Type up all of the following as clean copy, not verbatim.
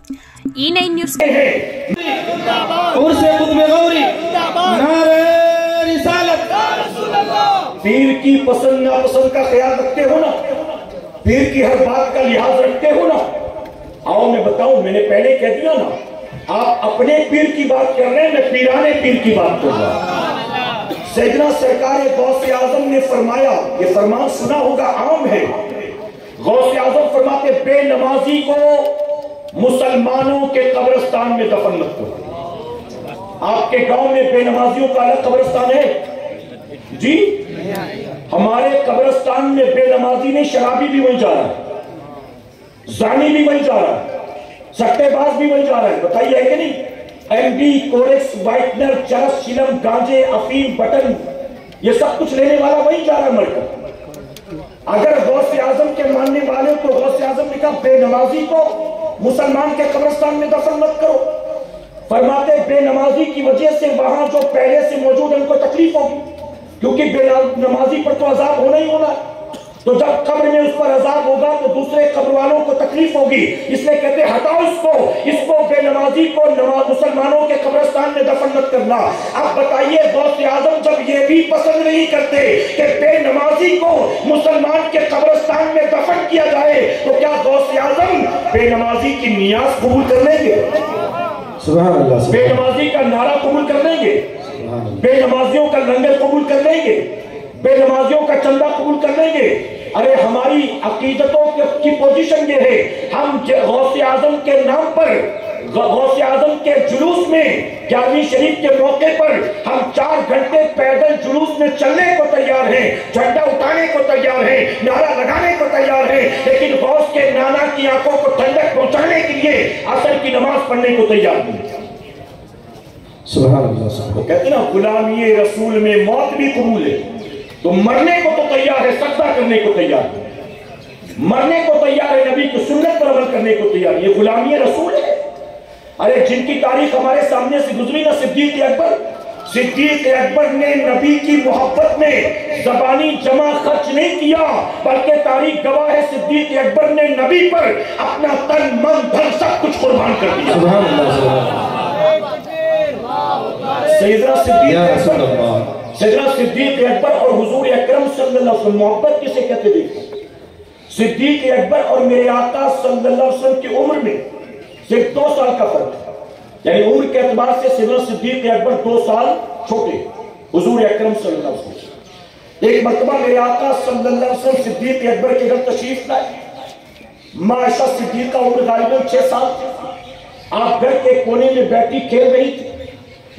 E9 news पीर की पसंद नापसंद का ख्याल रखते हो ना, पीर की हर बात का लिहाज रखते हो ना। आओ मैं बताऊं, मैंने पहले कह दिया ना, आप अपने पीर की बात कर रहे हैं, मैं पीराने पीर की बात कर रहा हूं। सैयदना सरकार गौसे आजम ने फरमाया, ये फरमान सुना होगा, आम है। गौसे आजम फरमाते, बेनमाजी को मुसलमानों के कब्रिस्तान में दफन मत करो। आपके गांव में बेनमाजियों का अलग कब्रिस्तान है जी? हमारे कब्रिस्तान में बेनमाजी नहीं, शराबी भी वहीं जा रहा है, जानी भी वहीं जा रहा है, सट्टेबाज भी वहीं जा रहा है। बताइए है कि नहीं? एमडी, कोरेक्स, वाइटनर, चरस, चिलम, गांजे, अफीम, बटन, ये सब कुछ लेने वाला वहीं जा रहा है मरकर। अगर गौसे आजम के मानने वाले तो गौसे आजम ने कहा बेनमाजी को मुसलमान के कब्रिस्तान में दफन मत करो। फरमाते बेनमाजी की वजह से वहां जो पहले से मौजूद है उनको तकलीफ होगी, क्योंकि बेनमाजी पर तो अजाब होना ही होना। तो जब कब्र में उस पर अजाब होगा तो दूसरे कब्र वालों को तकलीफ होगी, इसलिए कहते हटाओ इसको बेनमाजी को मुसलमानों के कब्रिस्तान में दफन मत करना। अब बताइए, गौसे आजम जब ये भी पसंद नहीं करते कि बेनमाजी को मुसलमान के कब्रिस्तान में दफन किया जाए, तो क्या गौसे आजम बेनमाजी की नियाज कबूल कर लेंगे? सुभान अल्लाह। बेनमाजी का नारा कबूल कर लेंगे? बेनमाजियों का लंगर कबूल कर लेंगे? बेनमाजियों का चंदा कबूल कर लेंगे? अरे हमारी अकीदतों की पोजीशन ये है, हम गौसे आजम के नाम पर, गौसे आजम के जुलूस में 11वीं शरीफ के मौके पर हम 4 घंटे पैदल जुलूस में चलने को तैयार हैं, झंडा उठाने को तैयार हैं, नारा लगाने को तैयार हैं, लेकिन गौस के नाना की आंखों को ठंडक पहुंचाने के लिए असर की नमाज पढ़ने को तैयार नहीं। सुभान अल्लाह। वो कहते ना, गुलामी रसूल में मौत भी कबूल है, तो मरने को तो तैयार है, सजदा करने को तैयार है, मरने को तैयार है, नबी की सुन्नत पर अमल करने को तैयार है। ये गुलामी रसूल है। अरे जिनकी तारीख हमारे सामने से गुजरी ना, सिद्दीक अकबर ने नबी की मोहब्बत में जबानी जमा खर्च नहीं किया, बल्कि तारीख गवाह है, सिद्दीक अकबर ने नबी पर अपना तन मन धन सब कुछ कुर्बान कर दिया। सैयदना सिद्दीक अकबर और हुजूर अकरम सल्लल्लाहु अलैहि वसल्लम, मोहब्बत किसे कहते देखो? सिद्दीक अकबर और मेरे आका सल्लल्लाहु अलैहि वसल्लम की उम्र में सिर्फ 2 साल का फर्क है, यानी उम्र के एतबार से सैयदना सिद्दीक अकबर 2 साल छोटे हुजूर अकरम सल्लल्लाहु अलैहि वसल्म। एक मर्तबा मेरे आका सल्लल्लाहु अलैहि वसल्लम सिद्दीक अकबर के घर तशरीफ लाए। मां आयशा सिद्दीका उम्र गालिबन 6 साल थी। आप घर के कोने में बैठी खेल रही थी।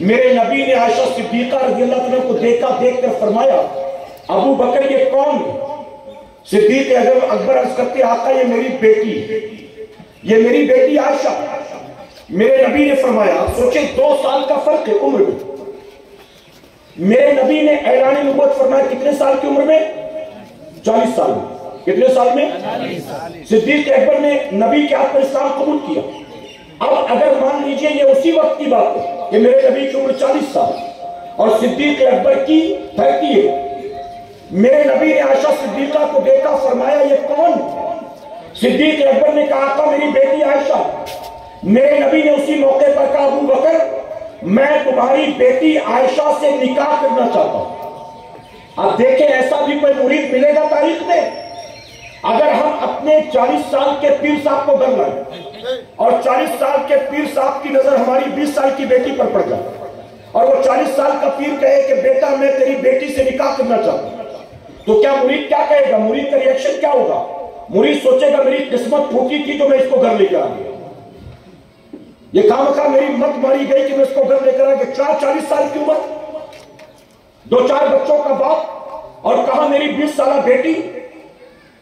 मेरे नबी ने आयशा सिद्दीका रज़ियल्लाहु अन्हा को देखा, देखकर फरमाया, अबू बकर ये कौन? सिद्दीक अकबर अर्ज करते, आका ये मेरी बेटी आयशा। मेरे नबी ने फरमाया, आप सोचे 2 साल का फर्क है उम्र में। मेरे नबी ने ऐलान नबूवत फरमाया कितने साल की उम्र में? 40 साल में। कितने साल में? सिद्दीक अकबर ने नबी के हाथ पर इस्लाम कबूल किया। अब अगर मान लीजिए ये उसी वक्त की बात है कि मेरे नबी की उम्र 40 साल और सिद्दीक अकबर की 30 है। मेरे नबी ने आयशा सिद्दीका को देखा, फरमाया ये कौन? सिद्दीक अकबर ने कहा, था मेरी बेटी आयशा। मेरे नबी ने उसी मौके पर कहा, अबू बकर मैं तुम्हारी बेटी आयशा से निकाह करना चाहता हूं। अब देखें, ऐसा भी कोई मुरीद मिलेगा तारीख में? अगर हम अपने 40 साल के पीर साहब को घर लाए और 40 साल के पीर साहब की नजर हमारी 20 साल की बेटी पर पड़ जाए और वो 40 साल का पीर कहे कि बेटा मैं तेरी बेटी से निकाह करना चाहता हूं, तो क्या मुरीद क्या कहेगा? मुरीद का रिएक्शन क्या होगा? मुरीद सोचेगा मेरी किस्मत फूकी थी तो मैं इसको घर लेकर आ गया, ये खामखा मेरी मत मारी गई कि मैं इसको घर लेकर आ गया। 40 साल की उम्र, 2-4 बच्चों का बाप, और कहा मेरी 20 साल बेटी।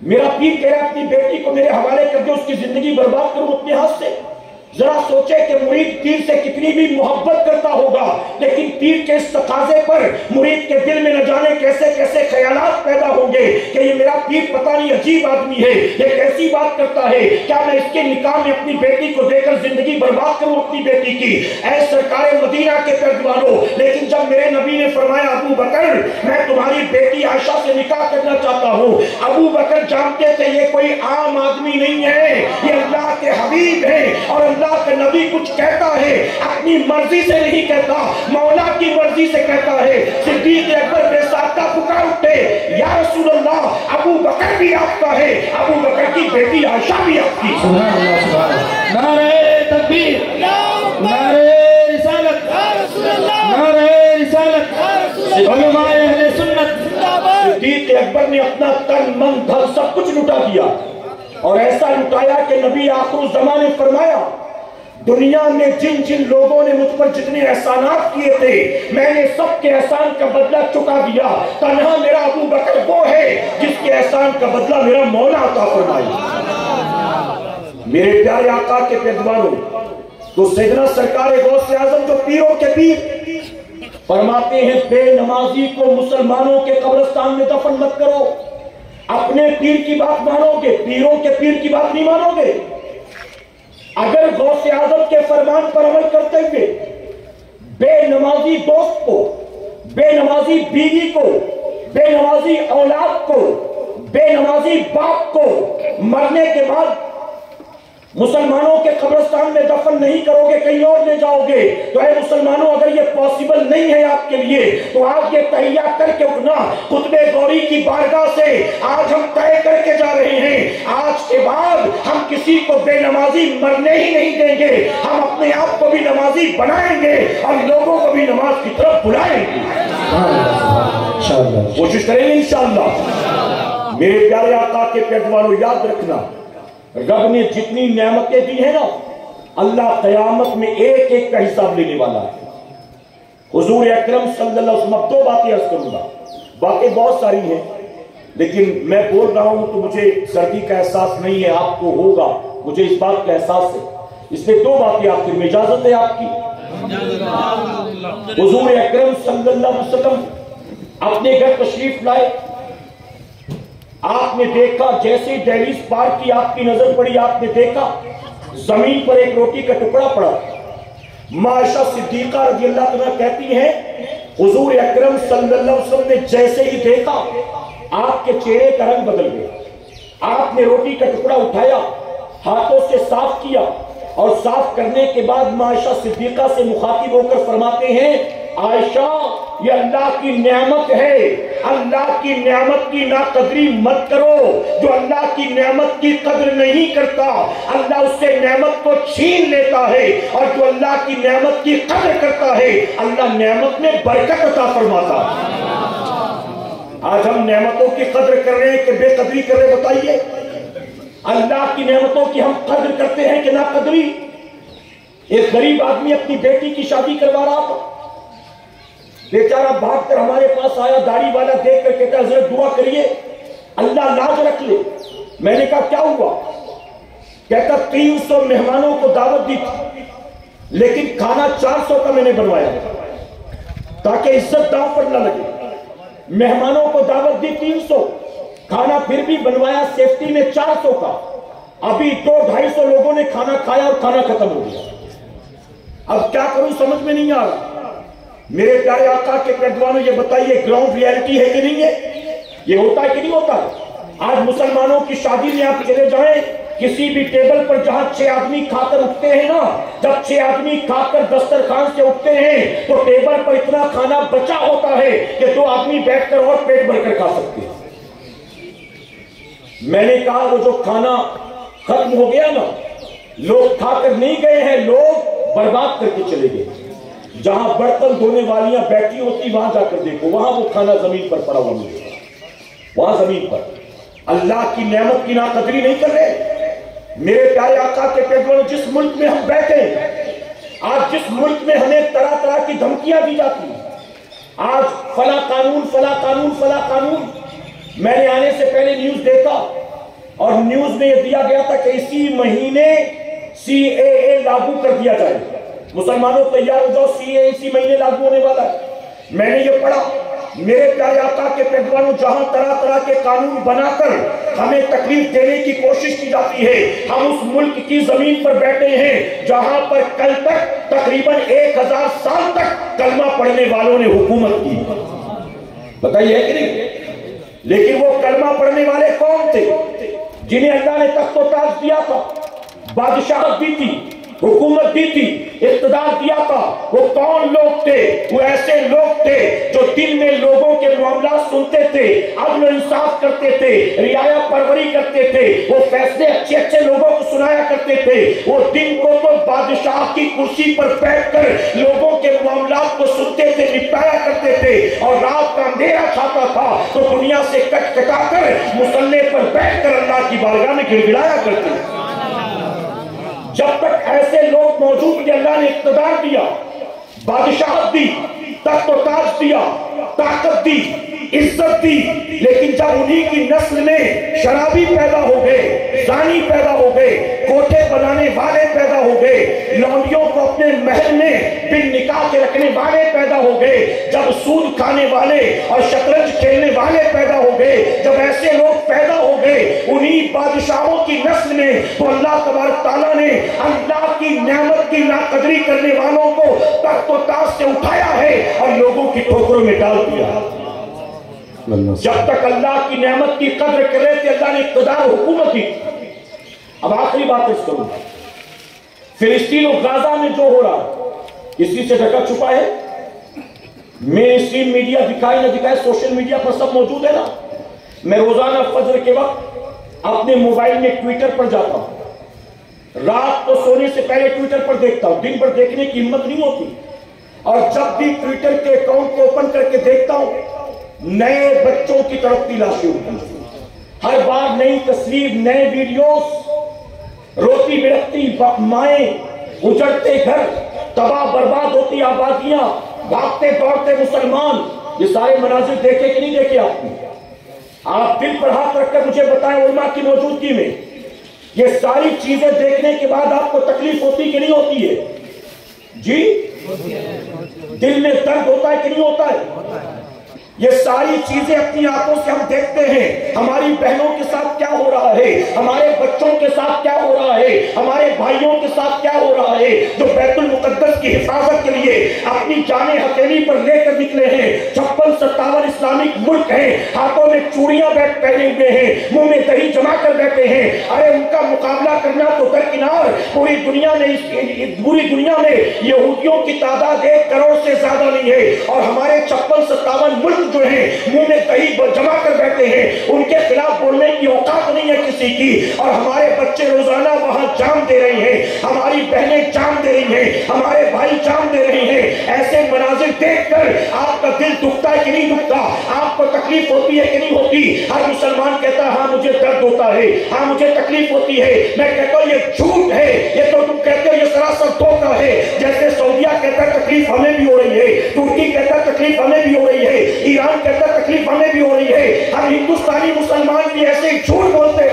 मेरा पीर कह रहा है अपनी बेटी को मेरे हवाले कर दो, उसकी जिंदगी बर्बाद करूं अपने हाथ से। जरा सोचे कि मुरीद पीर से कितनी भी मोहब्बत करता होगा, लेकिन पीर के इस तकाजे पर मुरीद के दिल में न जाने कैसे कैसे ख्यालात पैदा होंगे कि ये मेरा पीर पता नहीं अजीब आदमी है, ये कैसी बात करता है, क्या मैं इसके निकाह में अपनी बेटी को देकर जिंदगी बर्बाद करूं अपनी बेटी की? ऐ सरकार मदीना के पैगंबरों, लेकिन जब मेरे नबी ने फरमाया अबू बकर मैं तुम्हारी बेटी आयशा से निकाह करना चाहता हूं, अबू बकर जानते थे ये कोई आम आदमी नहीं है, ये अल्लाह के हबीब है और अल्लाह کہ نبی کچھ کہتا ہے اپنی مرضی سے نہیں کہتا، مولا کی مرضی سے کہتا ہے۔ صدیق اکبر بے ساختہ پکار اٹھے، یا رسول اللہ ابو بکر بھی آپ کا ہے، ابو بکر کی بیٹی عائشہ بھی آپ کی۔ سبحان اللہ سبحان اللہ۔ نعرہ تکبیر، نعرہ رسالت، نعرہ رسالت، علماء اہل سنت۔ صدیق اکبر نے اپنا تن من دھن سب کچھ لٹا دیا، اور ایسا لٹایا کہ نبی آخر الزمان نے فرمایا دنیا میں جن جن لوگوں نے مجھ پر جتنے احسانات کیے تھے میں نے سب کے احسان کا بدلہ چکا دیا، تنہا میرا ابو بکر وہ ہے جس کے احسان کا بدلہ میرا مولا عطا فرمائی۔ میرے پیارے آقا کے پیروانوں، تو سیدنا سرکار غوث اعظم جو پیروں کے پیر فرماتے ہیں بے نمازی کو مسلمانوں کے قبرستان میں دفن مت کرو، اپنے پیر کی بات مانو گے، پیروں کے پیر کی بات نہیں مانو گے۔ اگر غوث اعظم کے فرمان پر عمل کرتے ہوئے بے نمازی دوست کو، بے نمازی بیوی کو، بے نمازی اولاد کو، بے نمازی باپ کو مرنے کے بعد مسلمانوں کے قبرستان میں دفن نہیں کرو گے، کہیں اور لے جاؤ گے، تو اے مسلمانوں اگر یہ پاسبل نہیں ہے آپ کے لیے تو آج یہ تہیہ کر کے اٹھنا، خطبہ گوری کی بارگاہ سے آج ہم طے کر کے جا رہے ہیں، آج کے بعد ہم کسی کو بے نمازی مرنے ہی نہیں دیں گے، ہم اپنے آپ کو بھی نمازی بنائیں گے اور لوگوں کو بھی نماز کی طرف بلائیں گے، کوشش کریں گے انشاءاللہ۔ میرے پیارے آقا کے پیروانوں، یاد رکھنا رب نے جتنی نعمتیں دی ہیں نا، اللہ قیامت میں ایک ایک کا حساب لینے والا ہے۔ حضور اکرم صلی اللہ علیہ وسلم، دو باتیں عرض کروں گا، باتیں بہت ساری ہیں لیکن میں بول رہا ہوں تو مجھے سردی کا احساس نہیں ہے، آپ کو ہوگا، مجھے اس بات کا احساس ہے، اس میں دو باتیں آخر میں اجازت ہے آپ کی۔ حضور اکرم صلی اللہ علیہ وسلم اپنے گھر تشریف لائے، آپ نے دیکھا جیسے دہلیز پار کی آپ کی نظر پڑی، آپ نے دیکھا زمین پر ایک روٹی کا ٹکڑا پڑا۔ عائشہ صدیقہ رضی اللہ عنہا کہتی ہیں حضور اکرم صلی اللہ علیہ وسلم نے جیسے ہی دیکھا آپ کے چہرے کا رنگ بدل گیا، آپ نے روٹی کا ٹکڑا اٹھایا، ہاتھوں سے صاف کیا، اور صاف کرنے کے بعد عائشہ صدیقہ سے مخاطب ہو کر فرماتے ہیں عائشہ یہ اللہ کی نعمت ہے، اللہ کی نعمت کی ناقدری مت کرو، جو اللہ کی نعمت کی قدر نہیں کرتا اللہ اس سے نعمت کو چھین لیتا ہے، اور جو اللہ کی نعمت کی قدر کرتا ہے اللہ نعمت میں برکت عطا فرماتا ہے۔ آج ہم نعمتوں کی قدر کر رہے ہیں کہ بے قدری کر رہے ہیں؟ بتائیے، اللہ کی نعمتوں کی ہم قدر کرتے ہیں کہ ناقدری؟ ایک غریب آدمی اپنی بیٹی کی شادی کروا رہا تھا، بیچارہ بھاگ کر ہمارے پاس آیا، داڑھی والا دیکھ کر کہتا حضرت دعا کریے اللہ لاج رکھ لے۔ میں نے کہا کیا ہوا؟ کہتا 300 مہمانوں کو دعوت دی تھی لیکن کھانا 400 کا میں نے بنوایا تاکہ عزت داؤں پر نہ لگے۔ مہمانوں کو دعوت دی 300، کھانا پھر بھی بنوایا سیفٹی میں 400 کا، ابھی 200-250 لوگوں نے کھانا کھایا اور کھانا ختم ہو گیا۔ اب کیا کروں سمجھ میں نہیں آ رہا۔ میرے پیارے آقا کے پیروانوں یہ بتائیے گراؤنڈ ریئلٹی ہے کہ نہیں ہے؟ یہ ہوتا ہے کہ نہیں ہوتا ہے؟ آج مسلمانوں کی شادی میں آپ چلے جائیں، کسی بھی ٹیبل پر جہاں 6 آدمی کھا کر اٹھتے ہیں نا، جب 6 آدمی کھا کر دسترخوان سے اٹھتے ہیں تو ٹیبل پر اتنا کھانا بچا ہوتا ہے کہ 2 آدمی بیٹھ کر اور پیٹ بھر کر کھا سکتے ہیں۔ میں نے کہا وہ جو کھانا ختم ہو گیا نا، لوگ کھا کر نہیں گئے ہیں، لوگ برباد کر کے چلے گئے۔ جہاں برتن دھونے والیاں بیٹھی ہوتی وہاں جا کر دیکھو، وہاں وہ کھانا زمین پر پڑا ہوا ملے گا، وہاں زمین پر۔ اللہ کی نعمت کی ناقدری نہیں کر رہے۔ میرے پیارے آقا کے پیغمبر، جس ملک میں ہم بیٹھے ہیں، آج جس ملک میں ہمیں طرح طرح کی دھمکیاں دی جاتی ہیں، آج فلاں قانون فلاں قانون فلاں قانون، میں نے آنے سے پہلے نیوز دیکھا اور نیوز میں یہ دیا گیا تھا کہ اسی مہینے CAA لاگو کر دیا جائے۔ مسلمانوں تیار ہو جاؤ، CAA اسی مہینے لاگو ہونے والا ہے۔ میں نے یہ پڑھا۔ میرے پیارے آقا کے پیغمبروں، جہاں طرح طرح کے قانون بنا کر ہمیں تکلیف دینے کی کوشش کی جاتی ہے، ہم اس ملک کی زمین پر بیٹھے ہیں جہاں پر کل تک تقریباً 1000 سال تک کلمہ پڑھنے والوں نے حکومت کی۔ بتائیے ہے کہ نہیں؟ لیکن وہ کلمہ پڑھنے والے کون تھے؟ جنہیں اللہ نے تخت و تاج دیا تھا، بادشاہت دی تھی، हुकूमत दी थी, इख्तिदार दिया था। वो कौन लोग थे? वो ऐसे लोग थे जो दिन में लोगों के मामला सुनते थे, अदल इंसाफ करते थे, रियाया परवरी करते थे, वो फैसले अच्छे अच्छे लोगों को सुनाया करते थे। वो दिन को तो बादशाह की कुर्सी पर बैठकर लोगों के मामला को सुनते थे, निपटाया करते थे, और रात का अंधेरा छाता था तो दुनिया से कट कटाकर मुसल्ले पर बैठकर अल्लाह की बारगाह में गिड़गिड़ाया करते थे। जब तक ऐसे लोग मौजूद थे, अल्लाह ने इख्तिदार दिया, बादशाहत दी, तख्त और ताज दिया, ताकत दी, इज्जत दी। लेकिन जब उन्हीं की नस्ल में शराबी पैदा हो गए, जानी पैदा हो गए, कोठे बनाने वाले पैदा हो गए, लौंडियों को अपने महल में बिन निकाह के रखने वाले पैदा हो गए, जब सूद खाने वाले और शतरंज खेलने वाले पैदा हो गए, जब ऐसे लोग पैदा हो गए उन्हीं बादशाहों की नस्ल में, तो अल्लाह तबारक तआला ने अल्लाह की नेमत की नाकदरी करने वालों को तख्त और ताज से उठाया है और लोगों की ठोकरों में डाल दिया। जब तक अल्लाह की नेमत की कद्र कर रहे थे, अल्लाह ने इक़्तिदार हुकूमत दी। अब आखिरी बात इस करूंगा, फिलिस्तीन और गाजा में जो हो रहा इसी से ढका छुपा है। मेन स्ट्रीम मीडिया दिखाए न दिखाए, सोशल मीडिया पर सब मौजूद है ना। मैं रोजाना फजर के वक्त अपने मोबाइल में ट्विटर पर जाता हूं, रात को सोने से पहले ट्विटर पर देखता हूं, दिन भर देखने की हिम्मत नहीं होती। और जब भी ट्विटर के अकाउंट को ओपन करके देखता हूं, नए बच्चों की तड़पती लाशें होती हैं, हर बार नई तस्वीर, नए वीडियोस, रोती बिड़कती माएं, उजड़ते घर, तबाह बर्बाद होती आबादियां, भागते दौड़ते मुसलमान, ये सारे मनाजिर देखे कि नहीं देखे आपने? आप दिल पर हाथ रखकर मुझे बताएं, उलमा की मौजूदगी में ये सारी चीजें देखने के बाद आपको तकलीफ होती कि नहीं होती है? जी, दिल में दर्द होता है कि नहीं होता है? ये सारी चीजें अपनी आंखों से हम देखते हैं। हमारी बहनों के साथ क्या हो रहा है, हमारे बच्चों के साथ क्या हो रहा है, हमारे भाइयों के साथ क्या हो रहा है, जो बैतुल मुकद्दस की हिफाजत के लिए अपनी जाने हथेली पर लेकर निकले हैं। 56-57 इस्लामिक मुल्क हैं, हाथों में चूड़ियां पहने हुए हैं, मुंह में दही जमा कर बैठे हैं। अरे उनका मुकाबला करना तो दरकिनार, पूरी दुनिया में यहूदियों की तादाद 1 करोड़ से ज्यादा नहीं है, और हमारे 56-57 मुल्क जो है मुंह में दही जमा कर बैठे हैं, उनके खिलाफ बोलने की औकात नहीं है किसी की। और हमारे बच्चे रोजाना वहां जान दे रहे हैं, हमारी बहनें जान दे रही हैं, हमारे भाई जान दे रहे हैं। ऐसे मनाजिर देखकर आपका दिल दुखता है कि नहीं दुखता? आपको तकलीफ होती है कि नहीं होती? हर मुसलमान कहता है हाँ मुझे दर्द होता है, हाँ मुझे तकलीफ होती है। मैं कहता हूं ये झूठ है, ये तो तुम कहते हो ये सरासर धोखा है। जैसे सऊदिया कहता है तकलीफ हमें भी हो रही है, तुर्की कहता है तकलीफ हमें भी हो रही है, ईरान कहता है तकलीफ हमें भी हो रही है। हम हिंदुस्तानी मुसलमान भी ऐसे झूठ बोलते